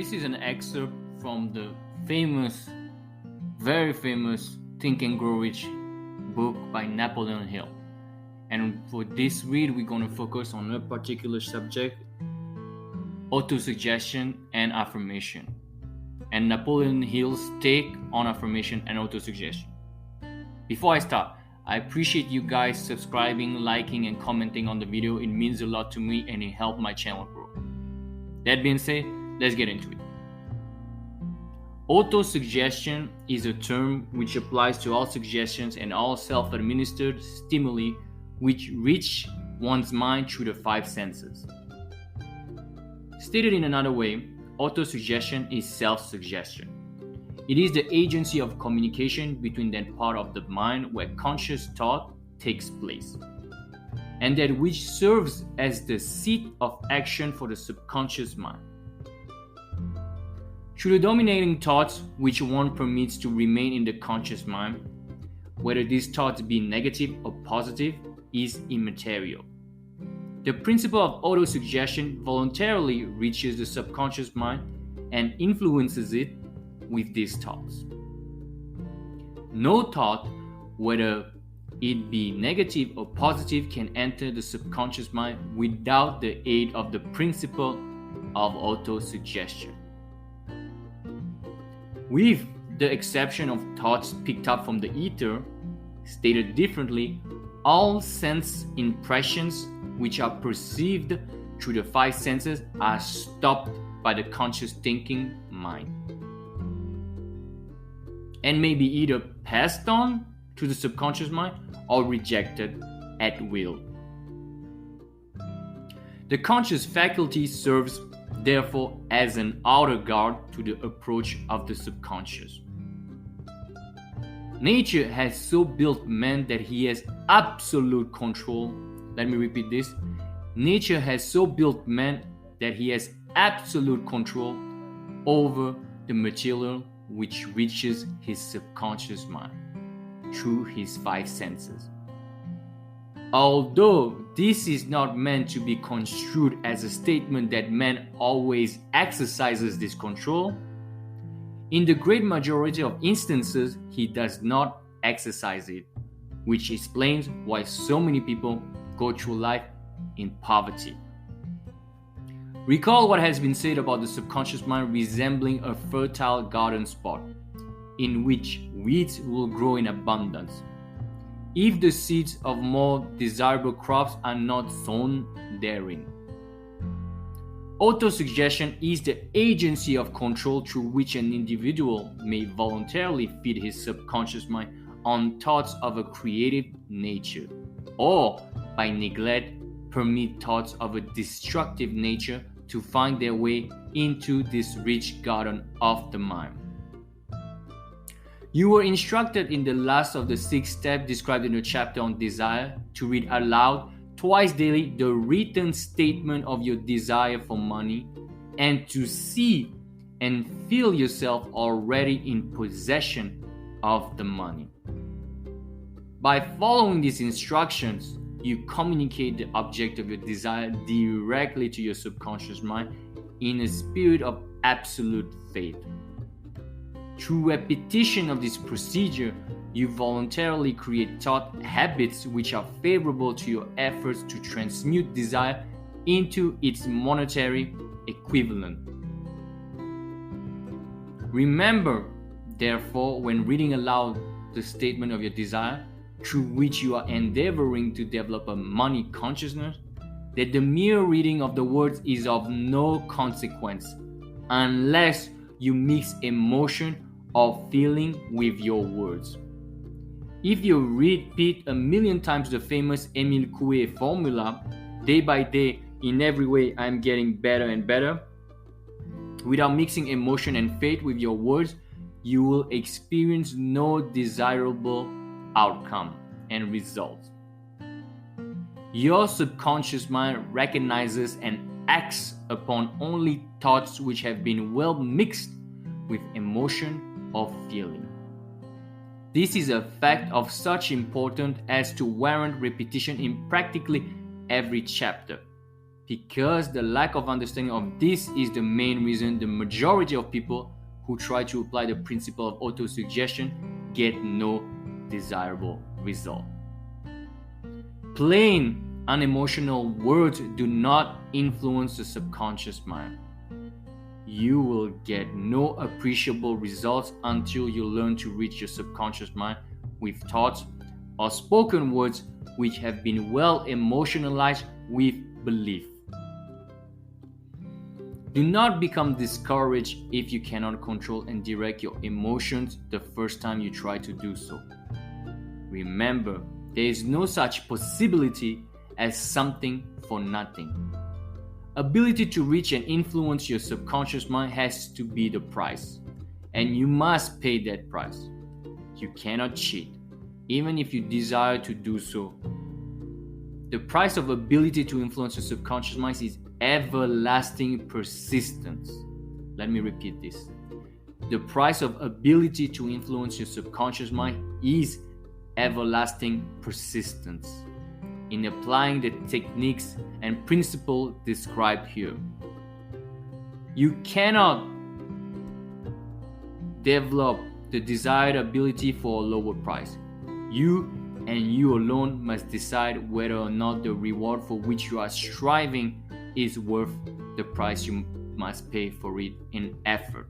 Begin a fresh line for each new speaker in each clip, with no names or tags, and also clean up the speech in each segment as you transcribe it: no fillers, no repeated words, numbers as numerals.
This is an excerpt from the very famous Think and Grow Rich book by Napoleon Hill. And for this read, we're going to focus on a particular subject, autosuggestion and affirmation, and Napoleon Hill's take on affirmation and autosuggestion. Before I start, I appreciate you guys subscribing, liking, and commenting on the video. It means a lot to me and it helps my channel grow. That being said, let's get into it. Autosuggestion is a term which applies to all suggestions and all self-administered stimuli which reach one's mind through the five senses. Stated in another way, autosuggestion is self-suggestion. It is the agency of communication between that part of the mind where conscious thought takes place, and that which serves as the seat of action for the subconscious mind. Through the dominating thoughts which one permits to remain in the conscious mind, whether these thoughts be negative or positive is immaterial. The principle of autosuggestion voluntarily reaches the subconscious mind and influences it with these thoughts. No thought, whether it be negative or positive, can enter the subconscious mind without the aid of the principle of autosuggestion. With the exception of thoughts picked up from the ether, stated differently, all sense impressions which are perceived through the five senses are stopped by the conscious thinking mind, and may be either passed on to the subconscious mind or rejected at will. The conscious faculty serves therefore as an outer guard to the approach of the subconscious. Nature has so built man that he has absolute control. Let me repeat this. Nature has so built man that he has absolute control over the material which reaches his subconscious mind through his five senses. Although this is not meant to be construed as a statement that man always exercises this control, in the great majority of instances he does not exercise it, which explains why so many people go through life in poverty. Recall what has been said about the subconscious mind resembling a fertile garden spot in which weeds will grow in abundance if the seeds of more desirable crops are not sown therein. Autosuggestion is the agency of control through which an individual may voluntarily feed his subconscious mind on thoughts of a creative nature, or by neglect permit thoughts of a destructive nature to find their way into this rich garden of the mind. You were instructed in the last of the 6 steps described in the chapter on desire to read aloud twice daily the written statement of your desire for money, and to see and feel yourself already in possession of the money. By following these instructions, you communicate the object of your desire directly to your subconscious mind in a spirit of absolute faith. Through repetition of this procedure, you voluntarily create thought habits which are favorable to your efforts to transmute desire into its monetary equivalent. Remember, therefore, when reading aloud the statement of your desire, through which you are endeavoring to develop a money consciousness, that the mere reading of the words is of no consequence unless you mix emotion or feeling with your words. If you repeat 1,000,000 times the famous Emile Coué formula, day by day, in every way I'm getting better and better, without mixing emotion and faith with your words, you will experience no desirable outcome and results. Your subconscious mind recognizes and acts upon only thoughts which have been well mixed with emotion or feeling. This is a fact of such importance as to warrant repetition in practically every chapter. because the lack of understanding of this is the main reason the majority of people who try to apply the principle of autosuggestion get no desirable result. Plain, unemotional words do not influence the subconscious mind. You will get no appreciable results until you learn to reach your subconscious mind with thoughts or spoken words which have been well emotionalized with belief. Do not become discouraged if you cannot control and direct your emotions the first time you try to do so. Remember, there is no such possibility as something for nothing. Ability to reach and influence your subconscious mind has to be the price, and you must pay that price. You cannot cheat, even if you desire to do so. The price of ability to influence your subconscious mind is everlasting persistence. Let me repeat this. The price of ability to influence your subconscious mind is everlasting persistence in applying the techniques and principles described here. You cannot develop the desired ability for a lower price. You and you alone must decide whether or not the reward for which you are striving is worth the price you must pay for it in effort.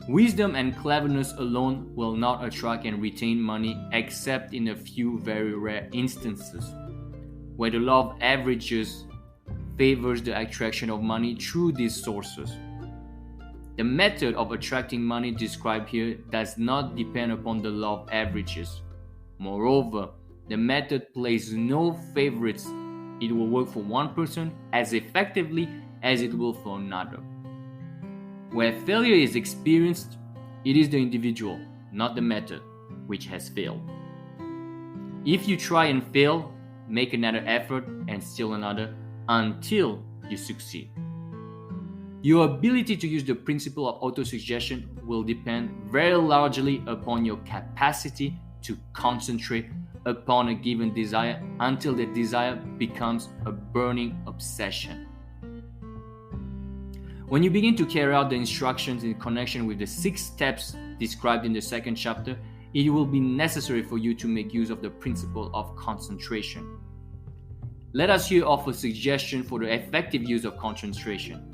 Wisdom and cleverness alone will not attract and retain money except in a few very rare instances, where the law of averages favors the attraction of money through these sources. The method of attracting money described here does not depend upon the law of averages. Moreover, the method plays no favorites. It will work for one person as effectively as it will for another. Where failure is experienced, it is the individual, not the method, which has failed. If you try and fail, make another effort and still another until you succeed. Your ability to use the principle of autosuggestion will depend very largely upon your capacity to concentrate upon a given desire until the desire becomes a burning obsession. When you begin to carry out the instructions in connection with the 6 steps described in the 2nd chapter, it will be necessary for you to make use of the principle of concentration. Let us here offer suggestions for the effective use of concentration.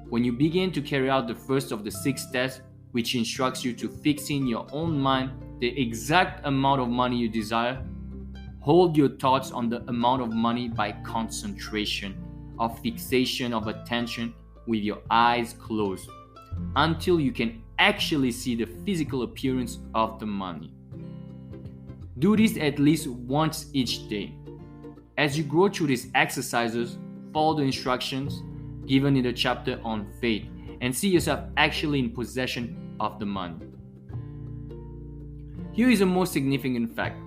When you begin to carry out the first of the 6 steps, which instructs you to fix in your own mind the exact amount of money you desire, hold your thoughts on the amount of money by concentration or fixation of attention with your eyes closed until you can actually see the physical appearance of the money. Do this at least once each day. As you go through these exercises, follow the instructions given in the chapter on faith and see yourself actually in possession of the money. Here is a most significant fact.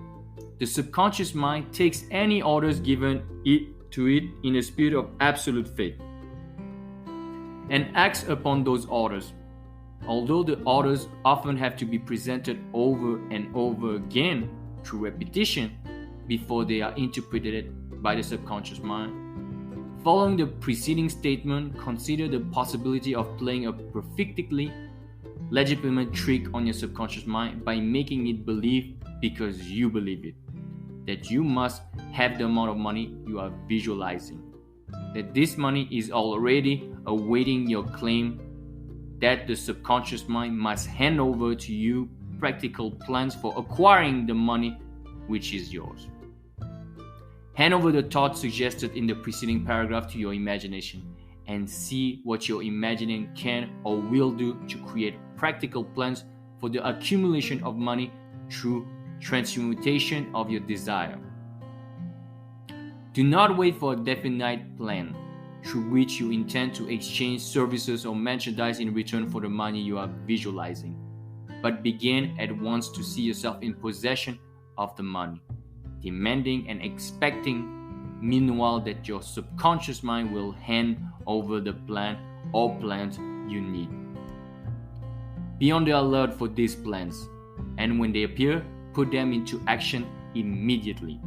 The subconscious mind takes any orders given to it in a spirit of absolute faith and acts upon those orders. Although the orders often have to be presented over and over again through repetition before they are interpreted by the subconscious mind. Following the preceding statement, consider the possibility of playing a perfectly legitimate trick on your subconscious mind by making it believe, because you believe it, that you must have the amount of money you are visualizing, that this money is already awaiting your claim, that the subconscious mind must hand over to you practical plans for acquiring the money which is yours. Hand over the thoughts suggested in the preceding paragraph to your imagination and see what your imagining can or will do to create practical plans for the accumulation of money through transmutation of your desire. Do not wait for a definite plan through which you intend to exchange services or merchandise in return for the money you are visualizing, but begin at once to see yourself in possession of the money, demanding and expecting meanwhile that your subconscious mind will hand over the plan or plans you need. Be on the alert for these plans, and when they appear, put them into action immediately.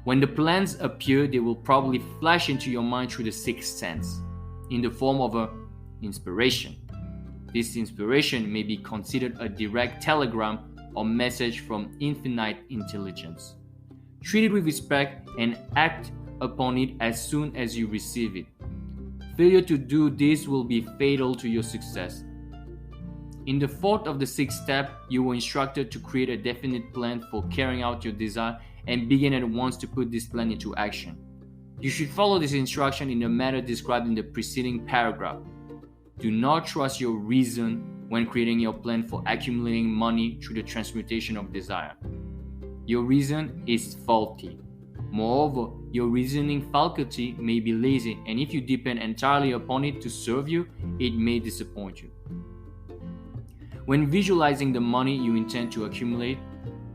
When the plans appear, they will probably flash into your mind through the sixth sense, in the form of an inspiration. This inspiration may be considered a direct telegram or message from infinite intelligence. Treat it with respect and act upon it as soon as you receive it. Failure to do this will be fatal to your success. In the fourth of the sixth step, you were instructed to create a definite plan for carrying out your desire and begin at once to put this plan into action. You should follow this instruction in the manner described in the preceding paragraph. Do not trust your reason when creating your plan for accumulating money through the transmutation of desire. Your reason is faulty. Moreover, your reasoning faculty may be lazy, and if you depend entirely upon it to serve you, it may disappoint you. When visualizing the money you intend to accumulate,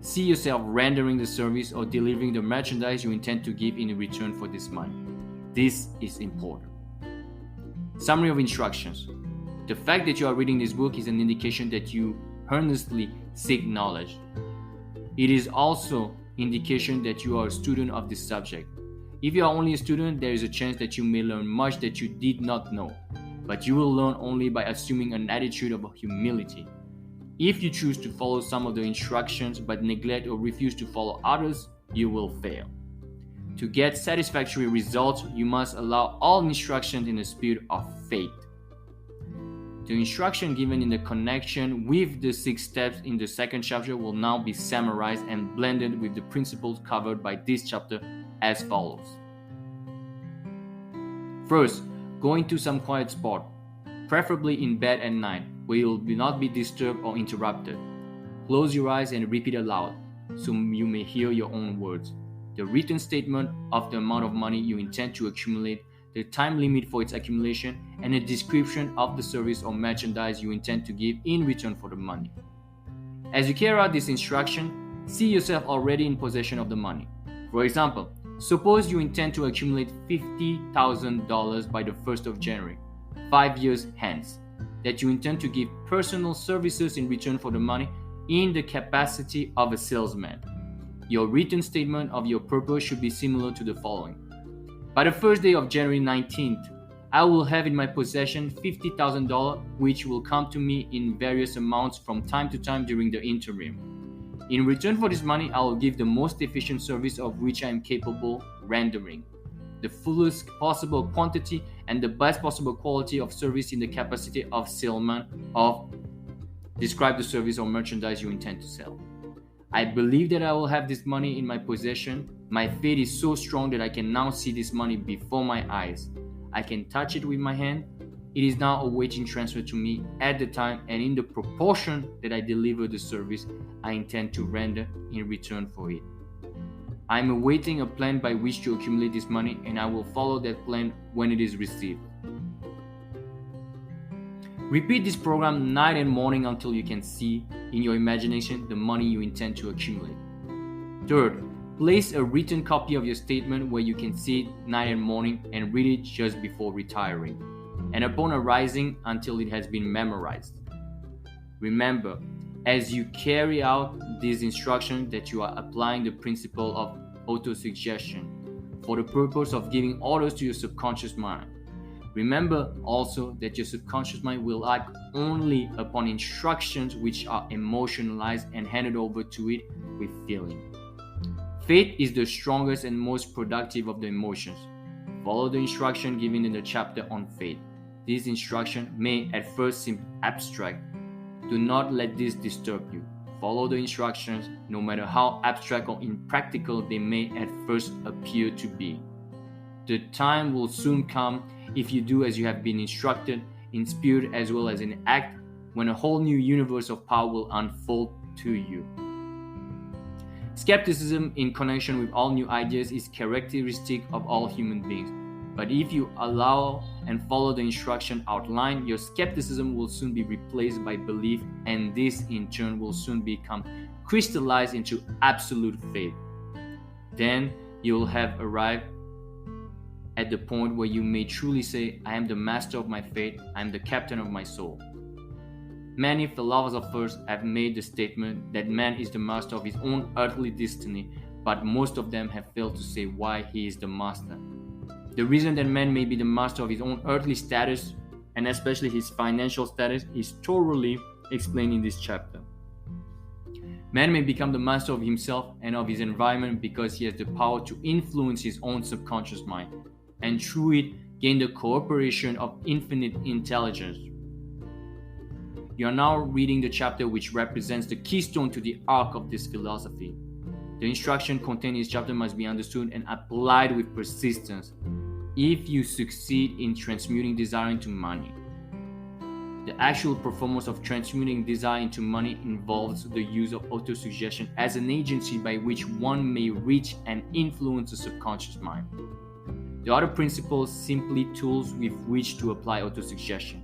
see yourself rendering the service or delivering the merchandise you intend to give in return for this money. This is important. Summary of instructions. The fact that you are reading this book is an indication that you earnestly seek knowledge. It is also indication that you are a student of this subject. If you are only a student, there is a chance that you may learn much that you did not know, but you will learn only by assuming an attitude of humility. If you choose to follow some of the instructions but neglect or refuse to follow others, you will fail. To get satisfactory results, you must allow all instructions in the spirit of faith. The instruction given in the connection with the 6 steps in the second chapter will now be summarized and blended with the principles covered by this chapter as follows. First, go into some quiet spot, preferably in bed at night, where you will not be disturbed or interrupted. Close your eyes and repeat aloud, so you may hear your own words. The written statement of the amount of money you intend to accumulate, the time limit for its accumulation, and a description of the service or merchandise you intend to give in return for the money. As you carry out this instruction, see yourself already in possession of the money. For example, suppose you intend to accumulate $50,000 by the 1st of January, 5 years hence, that you intend to give personal services in return for the money in the capacity of a salesman. Your written statement of your purpose should be similar to the following. By the first day of January 19th, I will have in my possession $50,000, which will come to me in various amounts from time to time during the interim. In return for this money, I will give the most efficient service of which I am capable rendering, the fullest possible quantity and the best possible quality of service in the capacity of salesman of describe the service or merchandise you intend to sell. I believe that I will have this money in my possession. My faith is so strong that I can now see this money before my eyes. I can touch it with my hand. It is now awaiting transfer to me at the time and in the proportion that I deliver the service I intend to render in return for it. I am awaiting a plan by which to accumulate this money, and I will follow that plan when it is received. Repeat this program night and morning until you can see in your imagination the money you intend to accumulate. Third, place a written copy of your statement where you can see it night and morning and read it just before retiring, and upon arising until it has been memorized. Remember, as you carry out these instructions, that you are applying the principle of autosuggestion for the purpose of giving orders to your subconscious mind. Remember also that your subconscious mind will act only upon instructions which are emotionalized and handed over to it with feeling. Faith is the strongest and most productive of the emotions. Follow the instruction given in the chapter on faith. This instruction may at first seem abstract. Do not let this disturb you. Follow the instructions, no matter how abstract or impractical they may at first appear to be. The time will soon come, if you do as you have been instructed, in spirit as well as in act, when a whole new universe of power will unfold to you. Skepticism in connection with all new ideas is characteristic of all human beings. But if you allow and follow the instruction outlined, your skepticism will soon be replaced by belief, and this in turn will soon become crystallized into absolute faith. Then you will have arrived at the point where you may truly say, I am the master of my fate, I am the captain of my soul. Many philosophers have made the statement that man is the master of his own earthly destiny, but most of them have failed to say why he is the master. The reason that man may be the master of his own earthly status, and especially his financial status, is thoroughly explained in this chapter. Man may become the master of himself and of his environment because he has the power to influence his own subconscious mind, and through it gain the cooperation of infinite intelligence. You are now reading the chapter which represents the keystone to the arc of this philosophy. The instruction contained in this chapter must be understood and applied with persistence if you succeed in transmuting desire into money. The actual performance of transmuting desire into money involves the use of autosuggestion as an agency by which one may reach and influence the subconscious mind. The other principles simply tools with which to apply autosuggestion.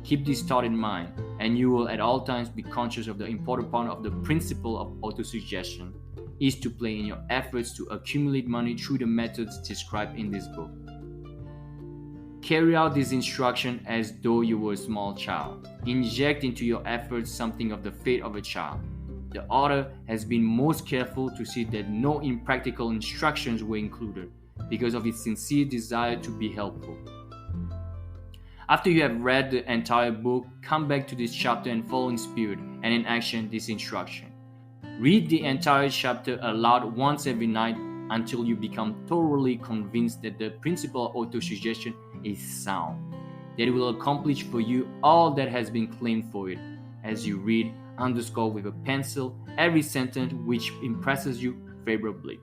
Keep this thought in mind, and you will at all times be conscious of the important part of the principle of autosuggestion is to play in your efforts to accumulate money through the methods described in this book. Carry out this instruction as though you were a small child. Inject into your efforts something of the faith of a child. The author has been most careful to see that no impractical instructions were included because of his sincere desire to be helpful. After you have read the entire book, come back to this chapter and follow in spirit and in action this instruction. Read the entire chapter aloud once every night until you become thoroughly convinced that the principle of autosuggestion is sound, that it will accomplish for you all that has been claimed for it. As you read, underscore with a pencil every sentence which impresses you favorably.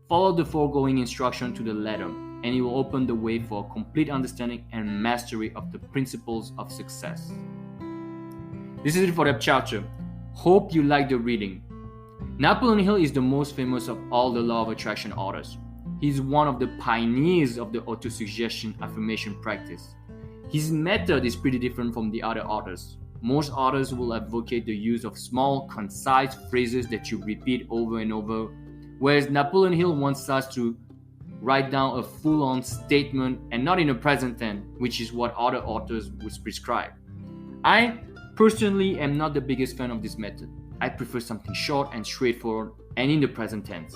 Follow the foregoing instruction to the letter, and it will open the way for a complete understanding and mastery of the principles of success. This is it for that chapter. Hope you like the reading. Napoleon Hill is the most famous of all the law of attraction authors. He's one of the pioneers of the autosuggestion affirmation practice. His method is pretty different from the other authors. Most authors will advocate the use of small, concise phrases that you repeat over and over, whereas Napoleon Hill wants us to write down a full-on statement and not in the present tense, which is what other authors would prescribe. I personally am not the biggest fan of this method. I prefer something short and straightforward and in the present tense.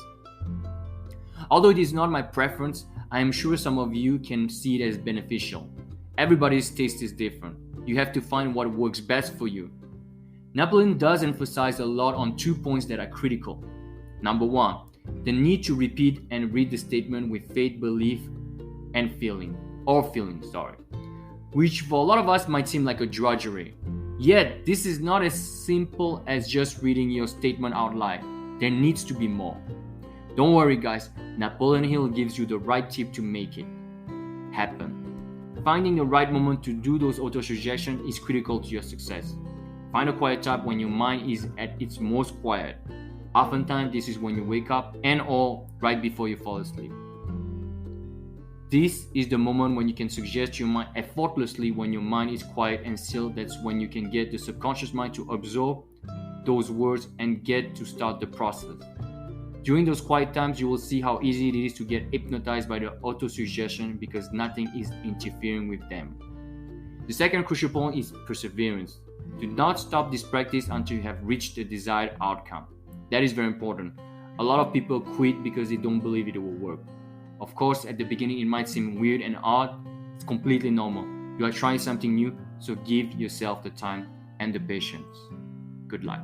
Although it is not my preference, I am sure some of you can see it as beneficial. Everybody's taste is different. You have to find what works best for you. Napoleon does emphasize a lot on 2 points that are critical. Number 1, the need to repeat and read the statement with faith, belief, and feeling, which for a lot of us might seem like a drudgery. Yet, this is not as simple as just reading your statement out loud. There needs to be more. Don't worry guys, Napoleon Hill gives you the right tip to make it happen. Finding the right moment to do those autosuggestions is critical to your success. Find a quiet time when your mind is at its most quiet. Oftentimes, this is when you wake up and or right before you fall asleep. This is the moment when you can suggest your mind effortlessly. When your mind is quiet and still, that's when you can get the subconscious mind to absorb those words and get to start the process. During those quiet times, you will see how easy it is to get hypnotized by the autosuggestion because nothing is interfering with them. The second crucial point is perseverance. Do not stop this practice until you have reached the desired outcome. That is very important. A lot of people quit because they don't believe it will work. Of course, at the beginning, it might seem weird and odd. It's completely normal. You are trying something new, so give yourself the time and the patience. Good luck.